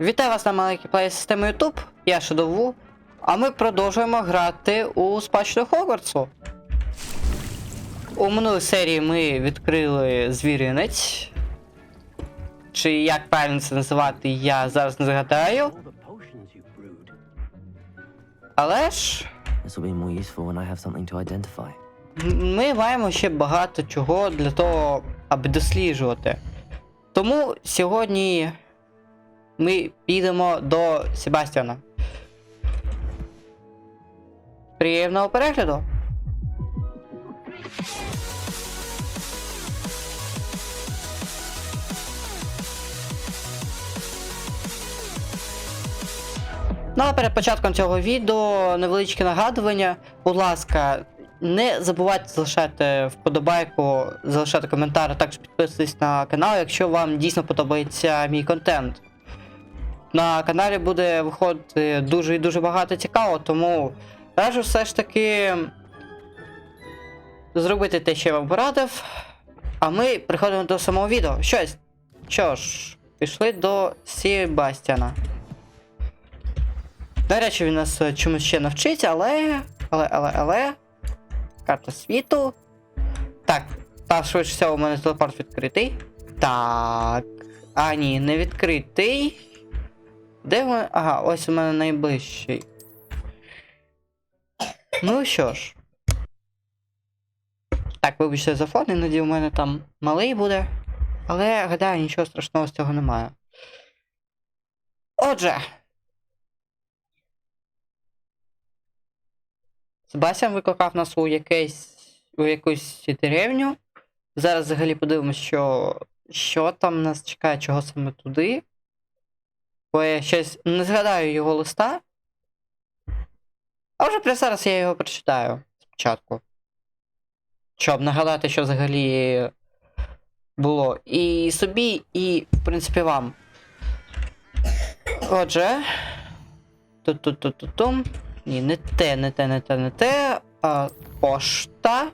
Вітаю вас на маленькій плей-системі YouTube, я знову, а ми продовжуємо грати у Спадщину Хогвартсу. У минулій серії ми відкрили звіринець. Чи як правильно це називати, я зараз не згадаю. Але ж... ми маємо ще багато чого для того, аби досліджувати. Тому сьогодні ми підемо до Себастіана. Приємного перегляду! Ну а перед початком цього відео невеличке нагадування. Будь ласка, не забувайте залишати вподобайку, залишати коментар, а також підписуйтесь на канал, якщо вам дійсно подобається мій контент. На каналі буде виходити дуже і дуже багато цікавого, тому раджу все ж таки зробити те, що я вам порадив. А ми приходимо до самого відео. Що ж, пішли до Себастіана. Навряд чи він нас чомусь ще навчить, але... Карта світу. Так, та швидше всього у мене телепорт відкритий. Так. А, ні, не відкритий. Де він? Ага, ось у мене найближчий. Ну що ж. Так, вибачте за фон, іноді у мене там малий буде. Але, гадаю, нічого страшного з цього немає. Отже. Себастіан викликав нас у якусь деревню. Зараз взагалі подивимось, що там нас чекає, чого саме туди. Бо я щось не згадаю його листа. А вже прямо зараз я його прочитаю спочатку. Щоб нагадати, що взагалі було і собі, і, в принципі, вам. Отже. Ту-ту-ту-ту-тум. Ні, не те. А, пошта.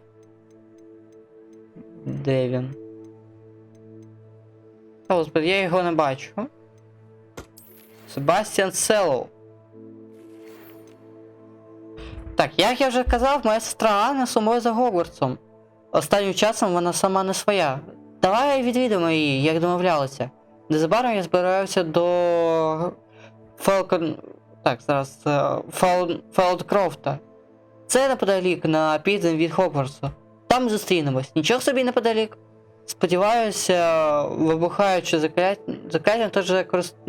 Де він? О, господи, я його не бачу. Себастіан Селлоу. Так, як я вже казав, моя сестра Анна сумує за Хогвартсом. Останнім часом вона сама не своя. Давай відвідимо її, як домовлялися. Незабаром я збираюся до... Фелдкрофта. Це неподалік, на південь від Хогвартсу. Там зустрінемось. Нічого собі неподалік. Сподіваюся, вибухаючи закляттям, теж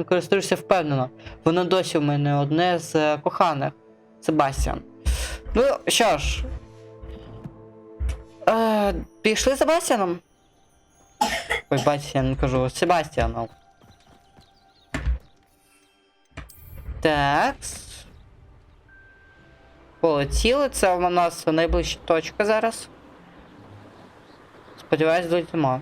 користуєшся впевнено. Воно досі в мене одне з коханих. Себастіан. Ну, що ж. Пішли з Себастіаном? Ой, бачите, я не кажу. Себастіаном. Так. Полетіли, це у нас найближча точка зараз. Сподіваюсь, долетимо.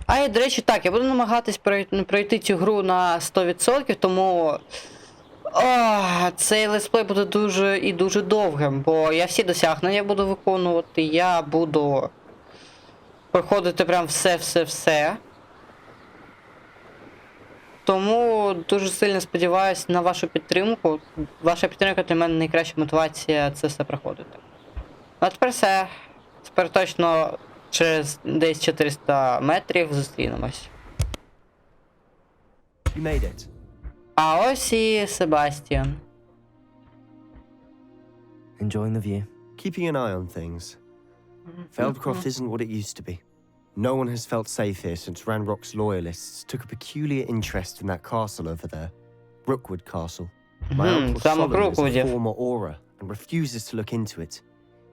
А і, до речі, так, я буду намагатись пройти цю гру на 100%, тому... цей летсплей буде дуже і дуже довгим, бо я всі досягнення буду виконувати, я буду проходити прям все. Тому дуже сильно сподіваюся на вашу підтримку. Ваша підтримка для мене найкраща мотивація це все проходити. Ну а тепер все. Тепер точно через десь 400 метрів зустрінемось. You made it. А ось і Себастіан. Enjoying the view. Keeping an eye on things. Feldcroft isn't what it used to be. No one has felt safe here since Ranrock's loyalists took a peculiar interest in that castle over there. Rookwood Castle. My uncle Solomon is a former Auror and refuses to look into it.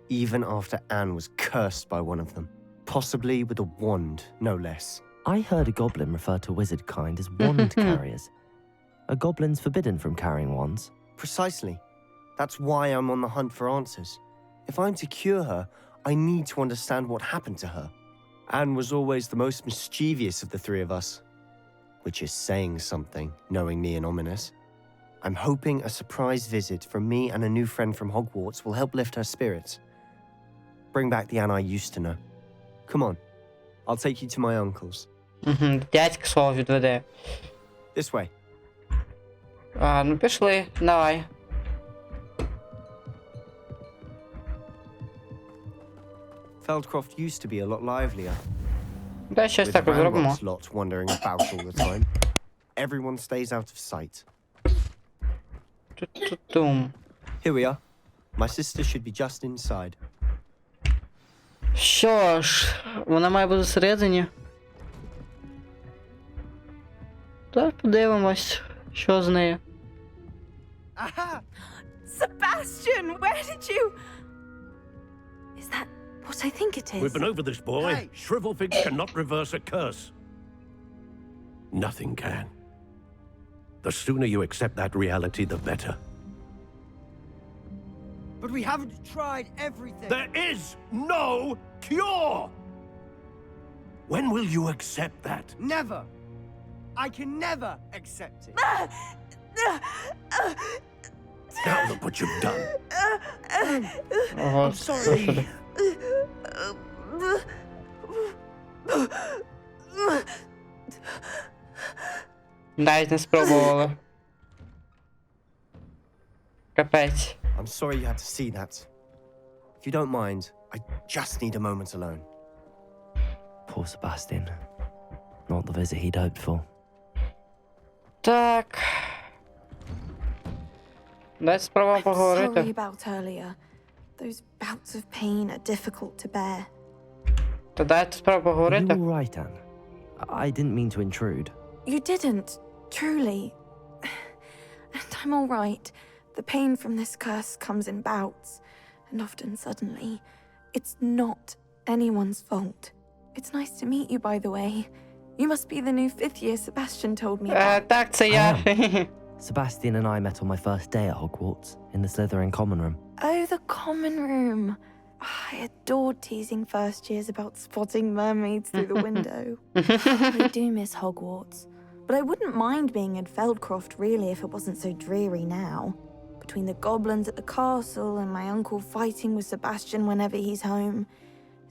Even after Anne was cursed by one of them. Possibly with a wand, no less. I heard a goblin refer to wizard kind as wand carriers. Are goblins forbidden from carrying wands? Precisely. That's why I'm on the hunt for answers. If I'm to cure her, I need to understand what happened to her. Anne was always the most mischievous of the three of us. Which is saying something, knowing me and ominous. I'm hoping a surprise visit from me and a new friend from Hogwarts will help lift her spirits. Bring back the Anne I used to know. Come on. I'll take you to my uncle's. Дядька свого відведе. This way. Ну пішли, давай. Feldcroft used to be a lot livelier. Да, щось With так зробимо. Ranrock's lot wandering about all the time. Everyone stays out of sight. Ту-ту-тум. Here we are. My sister should be just inside. Що ж, вона має бути всередині. Так, подивимось, що з нею. Aha! Sebastian, where did you... Is that what I think it is? We've been over this, boy. Hey! Shrivelfigs cannot reverse a curse. Nothing can. The sooner you accept that reality, the better. But we haven't tried everything. There is no cure! When will you accept that? Never. I can never accept it. Now look what you've done. Ого, sorry. навіть не спробували. Капець. I'm sorry you had to see that. If you don't mind, I just need a moment alone. Poor Sebastian. Not the visit he'd hoped for. Так. Давайте спробуємо I'm sorry поговорити. about earlier. Those bouts of pain are difficult to bear. Та дайте спробуємо Are you поговорити. all right, Anne? I didn't mean to intrude. You didn't, truly. And I'm all right. The pain from this curse comes in bouts, and often suddenly. It's not anyone's fault. It's nice to meet you, by the way. You must be the new fifth year Sebastian told me about. Так, це я. Sebastian and I met on my first day at Hogwarts, in the Slytherin common room. Oh, the common room. I adored teasing first years about spotting mermaids through the window. I do miss Hogwarts, but I wouldn't mind being in Feldcroft really if it wasn't so dreary now. Between the goblins at the castle and my uncle fighting with Sebastian whenever he's home,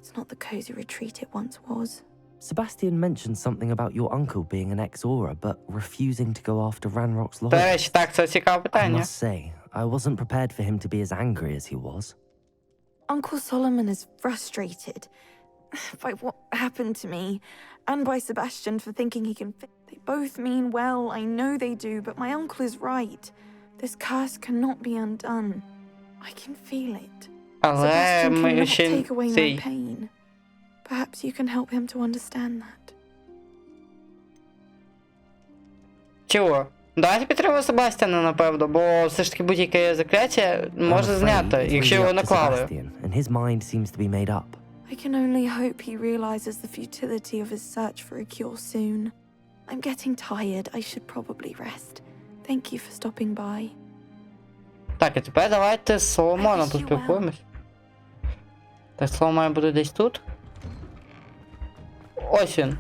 it's not the cozy retreat it once was. Sebastian mentioned something about your uncle being an ex-Auror, but refusing to go after Ranrock's До lawyers. речі, так, це цікаве I питання. must say, I wasn't prepared for him to be as angry as he was. Uncle Solomon is frustrated by what happened to me, and by Sebastian for thinking he can fix. They both mean well, I know they do, but my uncle is right. This curse cannot be undone. I can feel it. Але Sebastian ми cannot ще take away my цей. pain. Perhaps you can help him to understand that. Чого? Давайте підтримуємо Себастіана, напевно, бо все ж таки будь-яке закляття I'm може afraid зняти, it's якщо really його up to наклали. Sebastian, and his mind seems to be made up. I can only hope he realizes the futility of his search for a cure soon. I'm getting tired. I should probably rest. Thank you for stopping by. Так, і тепер давайте з Соломоном I wish you well. поспілкуємось. Так, Соломон буде десь тут. Ось він.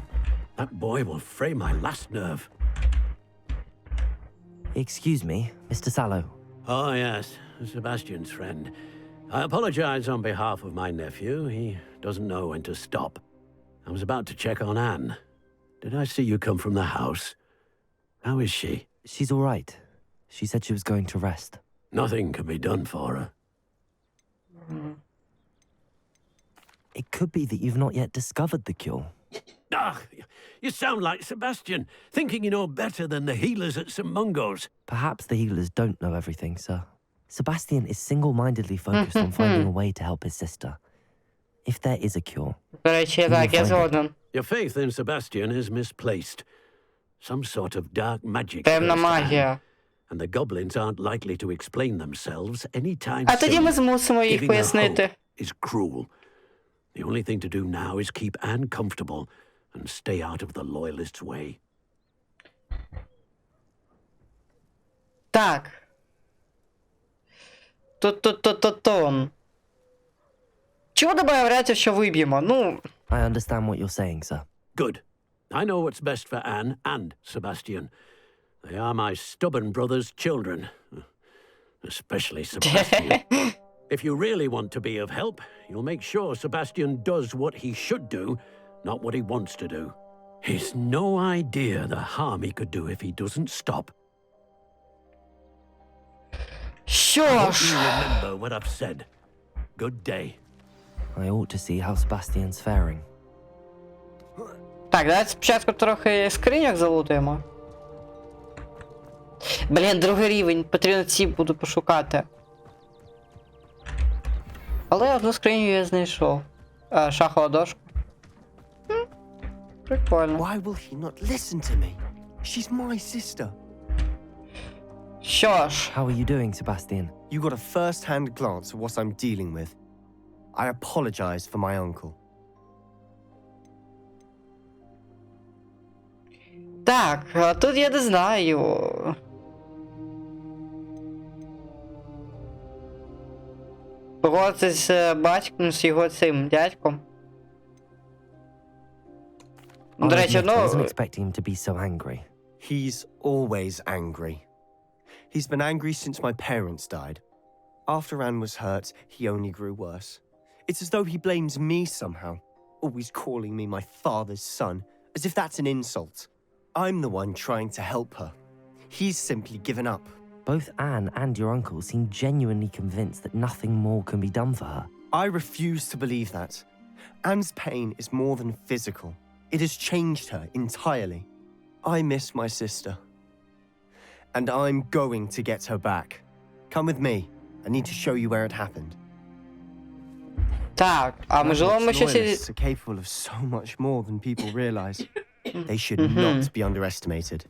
That boy will fray my last nerve. Excuse me, Mr. Sallow. Oh, yes, Sebastian's friend. I apologize on behalf of my nephew. He doesn't know when to stop. I was about to check on Anne. Did I see you come from the house? How is she? She's all right. She said she was going to rest. Nothing can be done for her. It could be that you've not yet discovered the cure. Ah, you sound like Sebastian, thinking you know better than the healers at St. Mungo's. Perhaps the healers don't know everything, sir. Sebastian is single-mindedly focused on finding a way to help his sister. If there is a cure, До речі, так, я find it. згоден. Your faith in Sebastian is misplaced. Some sort of dark magic. Темна cursed Anne, магія. and the goblins aren't likely to explain themselves anytime А тоді ми soon. змусимо їх Giving her пояснити. hope is cruel. The only thing to do now is keep Anne comfortable and stay out of the loyalists' way. Так. Тон. Чого добавив варіантів, що виб'ємо? Ну, I understand what you're saying, sir. Good. I know what's best for Anne and Sebastian. They are my stubborn brother's children. Especially Sebastian. If you really want to be of help, you'll make sure Sebastian does what he should do, not what he wants to do. He's no idea the harm he could do if he doesn't stop. Що Hope ж, you remember what I've said. Good day. I ought to see how Sebastian's faring. так, давайте спочатку трохи скриньок залутаємо. Блін, другий рівень, потрібно ці буду пошукати. Але одну скриню я знайшов. Шахова дошка. Прикольно. Why will he not listen to me? She's my sister. Що ж, How are you doing, Sebastian? You got a first-hand glance at what I'm dealing with. I apologize for my uncle. так, а тут я не знаю. Боротися з батьком, з його цим дядьком. До I'll речі, admit, I wasn't ну, expecting him to be so angry. He's always angry. He's been angry since my parents died. After Anne was hurt, he only grew worse. It's as though he blames me somehow, always calling me my father's son, as if that's an insult. I'm the one trying to help her. He's simply given up. Both Anne and your uncle seem genuinely convinced that nothing more can be done for her. I refuse to believe that. Anne's pain is more than physical. It has changed her entirely. I miss my sister. And I'm going to get her back. Come with me. I need to show you where it happened. так, а можливо ми щось... Loyalists are capable of so much more than people realize. They should not be underestimated.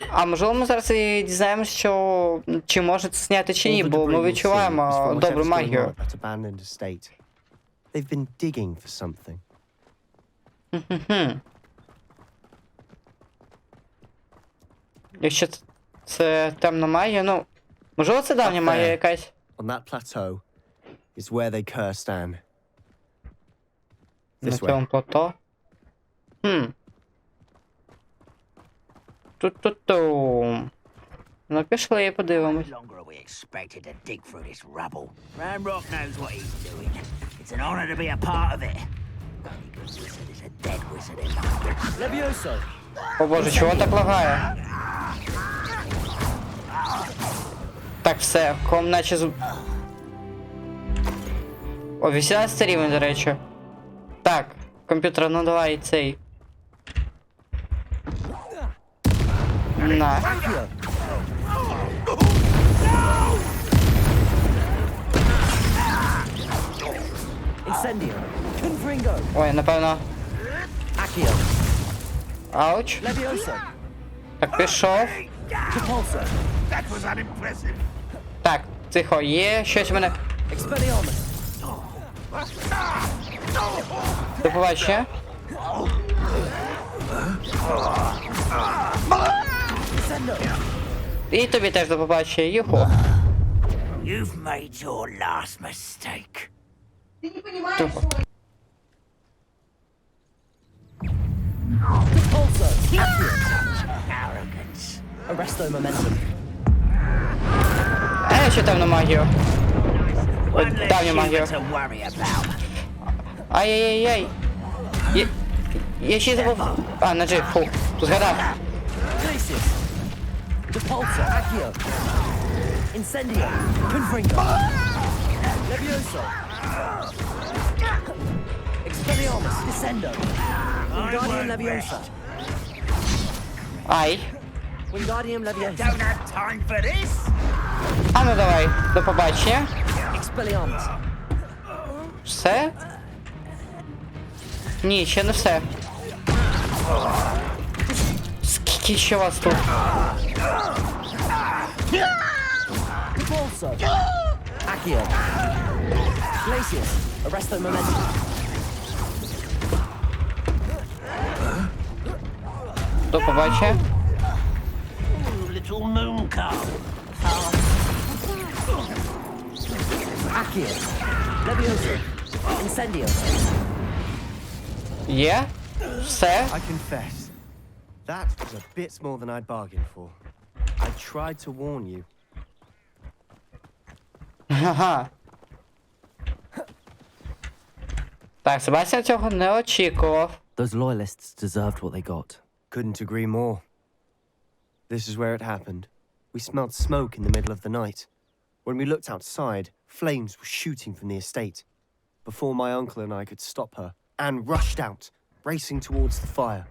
А можливо ми зараз і дізнаємося, що чи може це зняти чи ні, All the бо debris ми you'll see is відчуваємо from добру whatever's going on магію. at that abandoned estate. They've been digging for something. Якщо це темна магія, ну, можливо це давня магія якась. On that plateau is where they cursed Anne. На This way. цьому плато. Ту-ту-ту. Ну, пішли і подивимось. longer are we expected to dig through this rubble? Ranrock knows what he's doing. It's an honor to be a part of it. Only good wizard is a dead wizard in Levioso! О боже, чого так лагає? Так, все, ком наче з... О, 18 рівень, до речі. Так, комп'ютер, ну давай цей. На. Incendio! Confringo! Ой, напевно. Accio! Ауч. Levioso! Так, пішов. Repulsor! That was unimpressive. Так, тихо, є щось в мене. Expelliarmus! До побачення. І тобі теж до побачення, юху. You've made your last mistake. Тупо. Repulsor! Accio! Arrogance. Arresto Momentum! Ще темну магію. Ой, One less давню human магію. to worry about. Ай-яй-яй. Я ще й забув. А, наджив, фу. Згадав. Glacius! Repulsor! Accio! Incendio! Confringo! Levioso! Expelliarmus! Descendo! Wingardium Leviosa! Ай. Wingardium Leviosa! Don't have time for this. А ну давай, до побачення. Expelliarmus! Все? Ні, ще не все. Скільки ще вас тут? Repulsor! Accio! Glacius! Arresto Momentum! До побачення. Ooh, little moon calf. Accio! Levioso! Incendio! Є? Все? I confess, that was a bit more than I'd bargained for. I tried to warn you. Ага. Так, Себастіан цього не очікував. Those loyalists deserved what they got. Couldn't agree more. This is where it happened. We smelled smoke in the middle of the night. When we looked outside, flames were shooting from the estate. Before my uncle and I could stop her, Anne rushed out, racing towards the fire,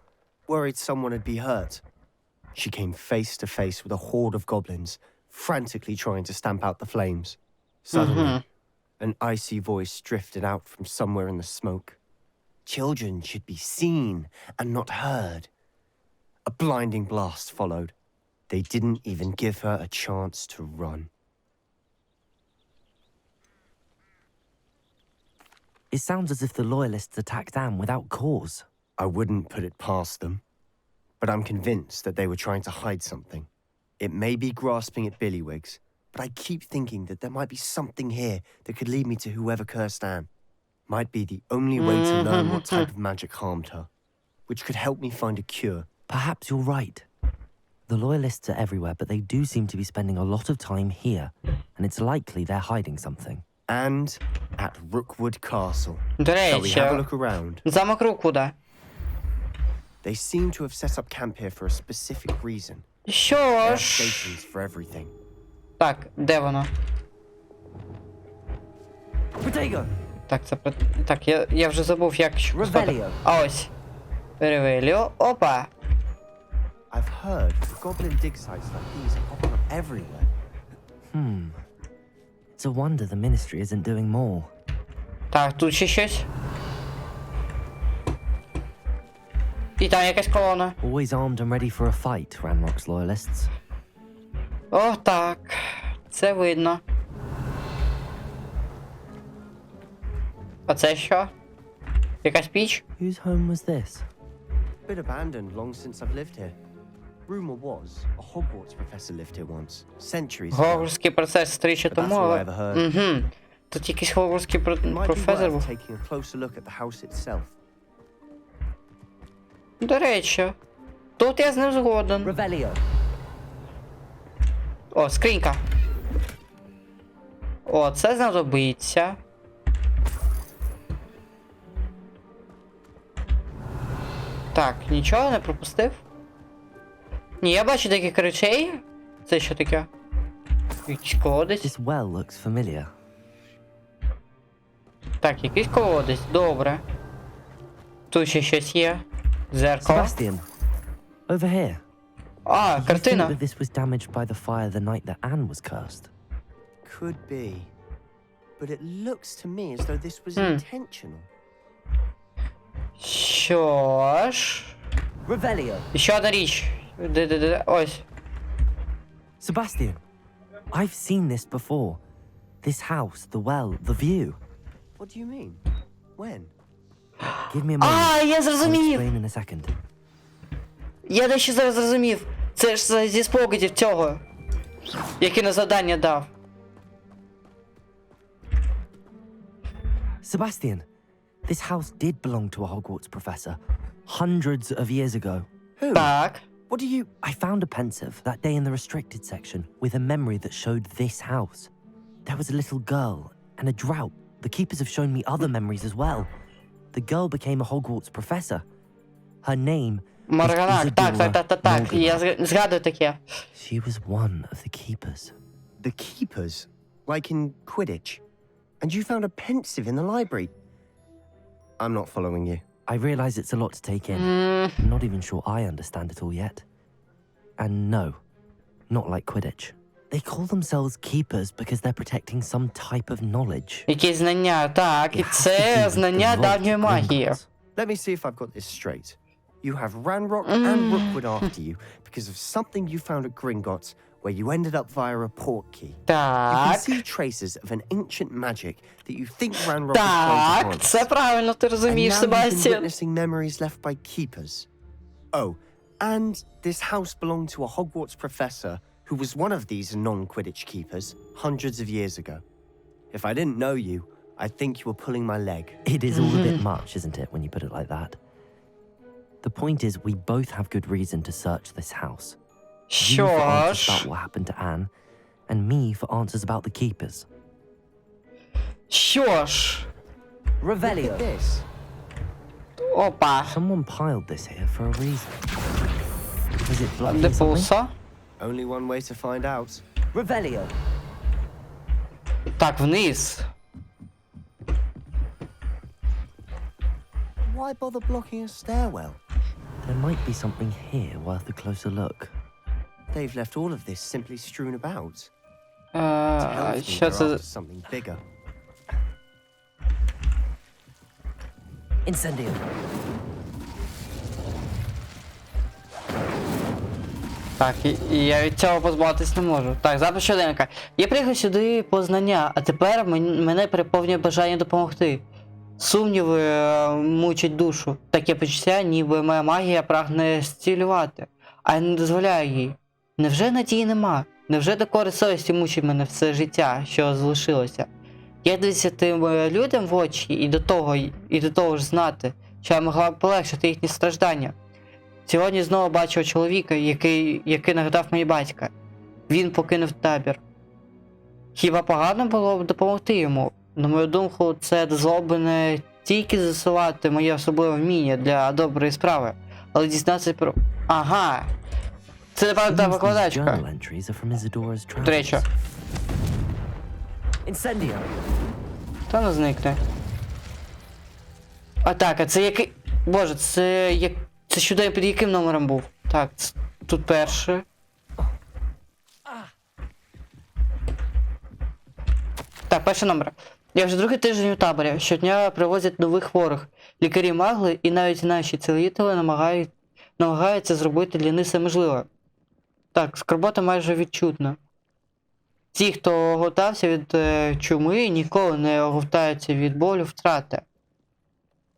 worried someone had been hurt. She came face to face with a horde of goblins, frantically trying to stamp out the flames. Suddenly, an icy voice drifted out from somewhere in the smoke. Children should be seen and not heard. A blinding blast followed. They didn't even give her a chance to run. It sounds as if the loyalists attacked Anne without cause. I wouldn't put it past them, but I'm convinced that they were trying to hide something. It may be grasping at Billywigs, but I keep thinking that there might be something here that could lead me to whoever cursed Anne. Might be the only way to learn what type of magic harmed her, which could help me find a cure. Perhaps you're right. The loyalists are everywhere, but they do seem to be spending a lot of time here, and it's likely they're hiding something. And at Rookwood Castle. До Shall we have a речі, look around? замок Руквуда. They seem to have set up camp here for a specific reason. Що There are ж... stations for everything. Так, де воно? Protego! Так, це... Так, я вже забув, як... Ревеліо. А ось. Ревеліо. Опа. I've heard the goblin dig sites like these are popping up everywhere. It's a wonder the ministry isn't doing more. Так, тут ще щось. І там якась колона. Always armed and ready for a fight, Ranrock's loyalists. О, так. Це видно. А це що? Якась піч? Whose home was this? Been abandoned long since I've lived here. Rumor was a Hogwarts professor lived here once, centuries ago. Гогвартський процес стрічі But that's тому, all I але... ever heard. Угу. Тут якийсь гогвартський It might be професор worth був. taking a closer look at the house itself. До речі, тут я з ним згоден. Revelio. О, скринька. О, це знадобиться. Так, нічого не пропустив? Ні, я бачу декілька речей. Це що таке? Якийсь колодець. This well looks familiar. Так, якийсь колодець, добре. Тут ще щось є. Зеркало. Sebastian, over here. А, You think картина. that this was damaged by the fire the night that Anne was cursed? Could be. But it looks to me as though this was intentional. Що ж? Revelio. І ще одна річ. Де. Ось. Sebastian, I've seen this before. This house, the well, the view. What do you mean? When? Give me a moment. А, я I'll зрозумів! explain in a second. Я дещо зараз зрозумів. Це ж зі спогадів цього. Який на завдання дав. Sebastian, this house did belong to a Hogwarts professor hundreds of years ago. Who? Так. What do you... I found a pensive that day in the restricted section with a memory that showed this house. There was a little girl and a drought. The keepers have shown me other memories as well. The girl became a Hogwarts professor. Her name was Морганак, Isadora так. Morgan. Я згадую таке. She was one of the keepers. The keepers? Like in Quidditch? And you found a pensive in the library? I'm not following you. I realize it's a lot to take in. I'm not even sure I understand it all yet. And no, not like Quidditch. They call themselves keepers because they're protecting some type of knowledge. Якісь знання, так. І It has to do це with знання the давньої vault магії. Gringotts. Let me see if I've got this straight. You have Ranrock and Rookwood after you because of something you found at Gringotts where you ended up via a portkey. You can Так. see traces of an ancient magic that you think Ranrock was trying to Так, haunt. це правильно ти And розумієш, now you've been Себастіан. witnessing memories left by keepers. Oh, and this house belonged to a Hogwarts professor who was one of these non-Quidditch keepers hundreds of years ago. If I didn't know you, I'd think you were pulling my leg. It is all a bit much, isn't it, when you put it like that? The point is, we both have good reason to search this house. You Що for answers ж? about what happened to Anne, and me for answers about the keepers. Що ж? Look Revelio. at this. Опа. Someone piled this here for a reason. Is it blocking Де something? пулса? Only one way to find out. Revelio. Так, вниз. Why bother blocking a stairwell? There might be something here worth a closer look. They've left all of this simply strewn about. Tells me Що they're це? after something bigger. Incendio. Так, і я від цього позбавитись не можу. Так, запис щоденника. Я приїхав сюди по знання, а тепер мене переповнює бажання допомогти. Сумніви мучать душу. Таке почуття, ніби моя магія прагне зцілювати, а я не дозволяю їй. Невже надії нема? Невже докори совісті мучить мене все життя, що залишилося? Як дивитися тим людям в очі і до того ж знати, що я могла б полегшити їхні страждання? Сьогодні знову бачив чоловіка, який нагадав мені батька. Він покинув табір. Хіба погано було б допомогти йому? На мою думку, це дозволило б не тільки засувати моє особливе вміння для доброї справи, але дізнатися про... Ага! Це правда Seems these викладачка. journal entries are from Isadora's До речі. travels. Incendio. Та не зникне. А так, а це який... Боже, це щодо під яким номером був? Так, тут перше. Так, перший номер. Я вже другий тиждень у таборі. Щодня привозять нових хворих. Лікарі магли і навіть наші цілителі намагаються зробити для них все можливе. Так, скорбота майже відчутна. Ті, хто оговтався від чуми, ніколи не оговтаються від болю втрати.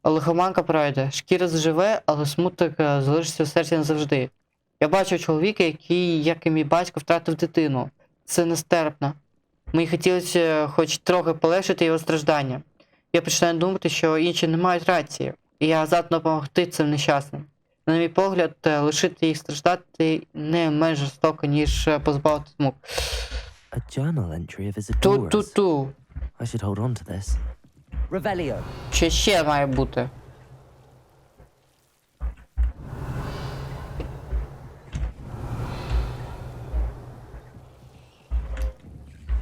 Лихоманка пройде, шкіра зживе, але смуток залишиться в серці назавжди. Я бачив чоловіка, який, як і мій батько, втратив дитину. Це нестерпно. Мені хотілося хоч трохи полегшити його страждання. Я починаю думати, що інші не мають рації, і я здатна допомогти цим нещасним. На мій погляд, лишити їх страждати не менш жорстоко, ніж позбавити мук. A journal entry of Isadora's. Ту-ту-ту. I should hold on to this. Revelio. Чи ще має бути?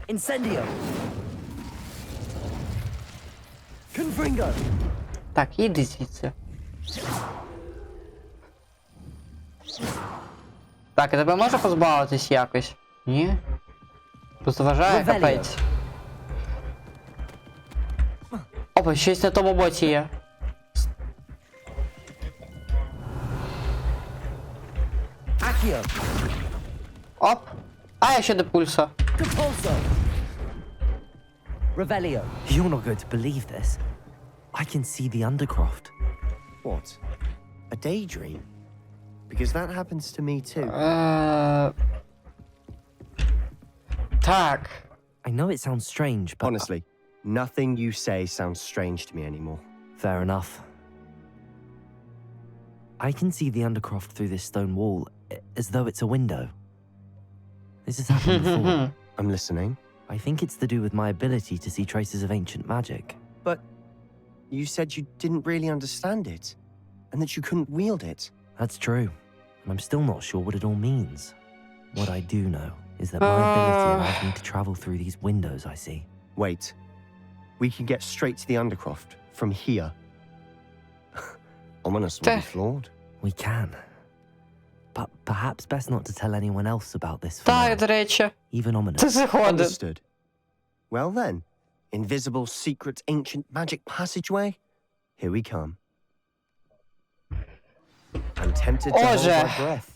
Incendio. Confringo. Так, іди звідси. Так, і тебе може позбавитись якось? Ні? Просто вважає Ревеліо. капець. Опа, щось на тому боці є. Accio. Оп! А, я ще до пульса. Compulso. Revelio. You're not going to believe this. I can see the Undercroft. What? A daydream? Because that happens to me too. Так. I know it sounds strange, but... Honestly, nothing you say sounds strange to me anymore. Fair enough. I can see the Undercroft through this stone wall, as though it's a window. This has happened before. I'm listening. I think it's to do with my ability to see traces of ancient magic. But you said you didn't really understand it, and that you couldn't wield it. That's true, and I'm still not sure what it all means. What I do know is that my ability allows me to travel through these windows I see. Wait. We can get straight to the Undercroft from here. Ominous will be flawed. We can. But perhaps best not to tell anyone else about this for Так, now. до речі. Even ominous. Це заходить. Understood. Well then, invisible, secret, ancient magic passageway? Here we come. I'm tempted to hold Отже. my breath.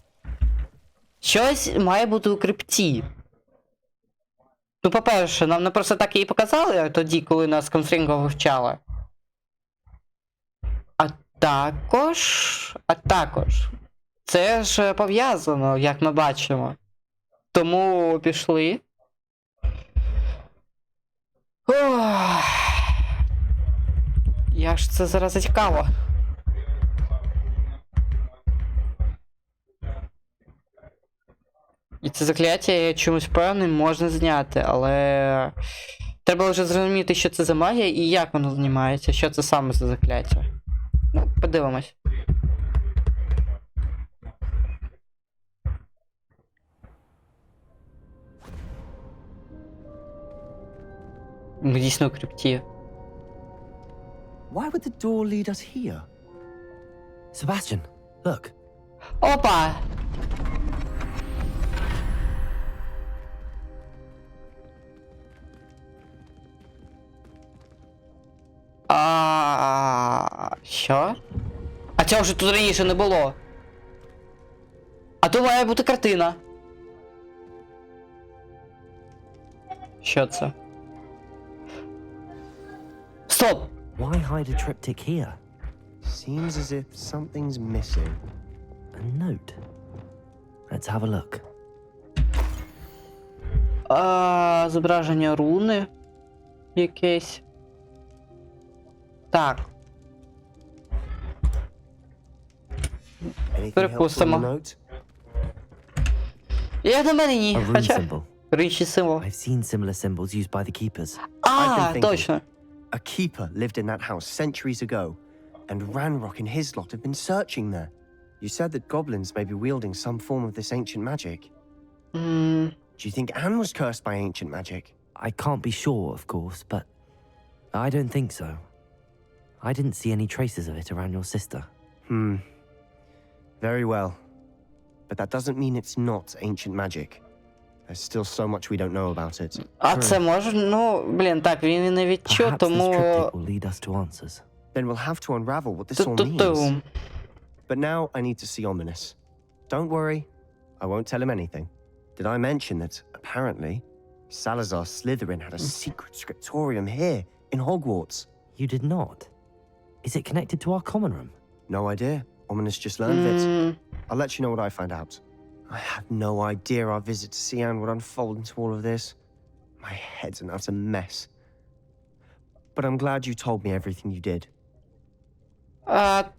Щось має бути у крипті. Ну, по-перше, нам не просто так її показали тоді, коли нас конфлікт вивчали. А також. Це ж пов'язано, як ми бачимо. Тому пішли. Ох. Як ж це зараз цікаво. І це закляття, я чомусь певним, можна зняти, але Треба вже зрозуміти, що це за магія і як воно знімається, що це саме за закляття. Ну, подивимось. Ми дійсно у крипті. Why would the door lead us here? Sebastian, look. Опа! Що? А цього вже тут раніше не було. А то має бути картина. Що це? Стоп! Why hide a triptych here? Seems as if something's missing. A note. Let's have a look. Зображення руни. Якесь. Так. Anything helpful in the Перепустимо. note? Як на мене ні. A rune Хоча. symbol. Річі символ. I've seen similar symbols used by the keepers. I've been thinking. Точно. A keeper lived in that house centuries ago, and Ranrock and his lot have been searching there. You said that goblins may be wielding some form of this ancient magic. Do you think Anne was cursed by ancient magic? I can't be sure, of course, but I don't think so. I didn't see any traces of it around your sister. Very well. But that doesn't mean it's not ancient magic. There's still so much we don't know about it. А це може, ну, блін, так, він і не відчув, Perhaps this тому... triptych will lead us to answers. Then we'll have to unravel what this all means. Ту-ту-ту. But now I need to see Ominous. Don't worry, I won't tell him anything. Did I mention that, apparently, Salazar Slytherin had a secret scriptorium here, in Hogwarts? You did not. Is it connected to our common room? No idea. Ominous just learned of it. I'll let you know what I find out. I had no idea our visit to see Anne would unfold into all of this. My head's an utter mess. But I'm glad you told me everything you did.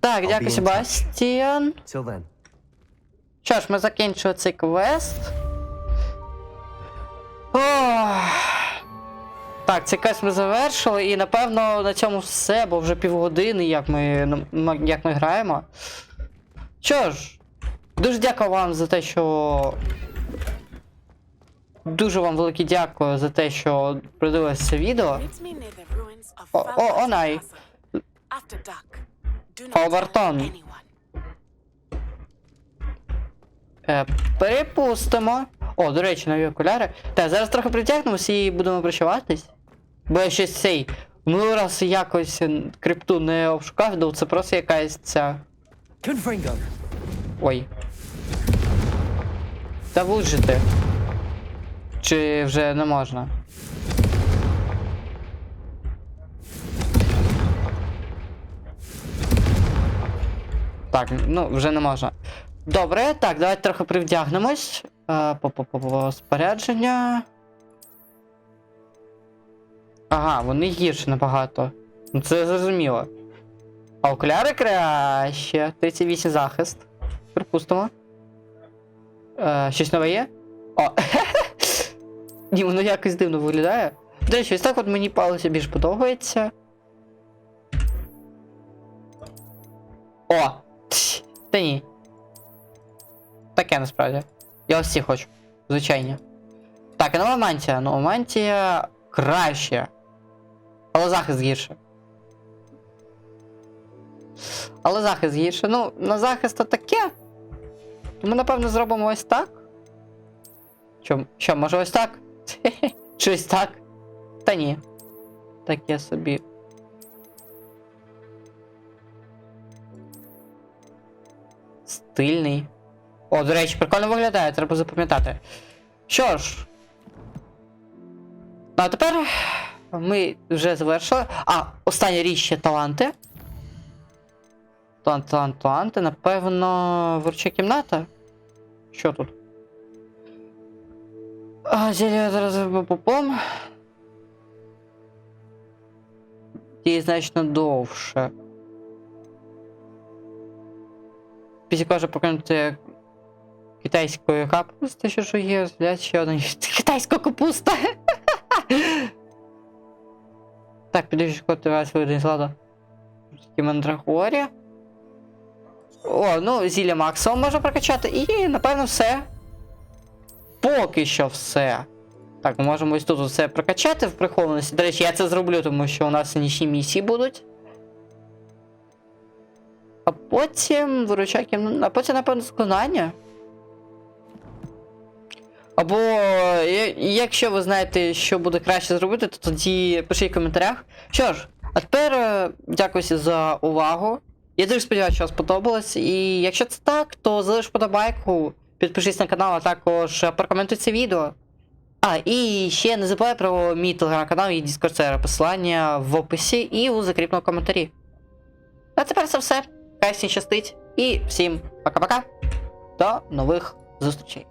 Так, be дякую, in touch. Себастіан. Till then. Що ж, ми закінчили цей квест. Ох. Так, цей квест ми завершили, і напевно на цьому все, бо вже півгодини, як ми граємо. Що ж, дуже дякую вам за те, що... Дуже вам велике дякую за те, що придивилися це відео. Онай. Хогвартон. Перепустимо. О, до речі, нові окуляри. Так, зараз трохи притягнемося і будемо прощаватись. Бо я щось цей... Минулий раз якось крипту не обшукав, бо це просто якась ця... Confringo. Ой. Та вижити. Чи вже не можна? Так, ну, вже не можна. Добре, так, давайте трохи привдягнемось. Спорядження. Ага, вони гірше набагато. Ну це зрозуміло. А окуляри краще. 38 захист. Припустимо. Щось нове є? О! Ні, воно якось дивно виглядає. До речі, ось так от мені палиця більш подобається. О! Та ні. Таке насправді. Я ось ці хочу. Звичайно. Так, а нова мантія. Нова мантія краще. Але захист гірше. Але захист гірше. Ну, на захист то таке. Ми, напевно, зробимо ось так. Що, може ось так? Щось так? Та ні. Таке собі. Стильний. О, до речі, прикольно виглядає, треба запам'ятати. Що ж. Ну, а тепер ми вже завершили. А, остання річ ще таланти. Таланти. Напевно, вирча кімната. Що тут? Зілля зараз попом. Діє значно довше. Після кожи покинути китайської капусти, що є, ще одна китайська капуста. Так, підвищуєш код раз вийде з ладу. Мандрагорі. О, ну, зілля максимум можна прокачати. І, напевно, все. Поки що все. Так, ми можемо ось тут все прокачати в прихованості. До речі, я це зроблю, тому що у нас нічні місії будуть. А потім виручай кімнату. А потім, напевно, складання. Або, якщо ви знаєте, що буде краще зробити, то тоді пишіть в коментарях. Що ж, а тепер дякую всім за увагу. Я дуже сподіваюся, що вам сподобалось. І якщо це так, то залиш вподобайку, підпишись на канал, а також прокоментуй це відео. А, і ще не забувай про мій телеграм-канал і Discord сервер. Посилання в описі і у закріпленому коментарі. А тепер це все. Хай всім щастить. І всім пока-пока. До нових зустрічей.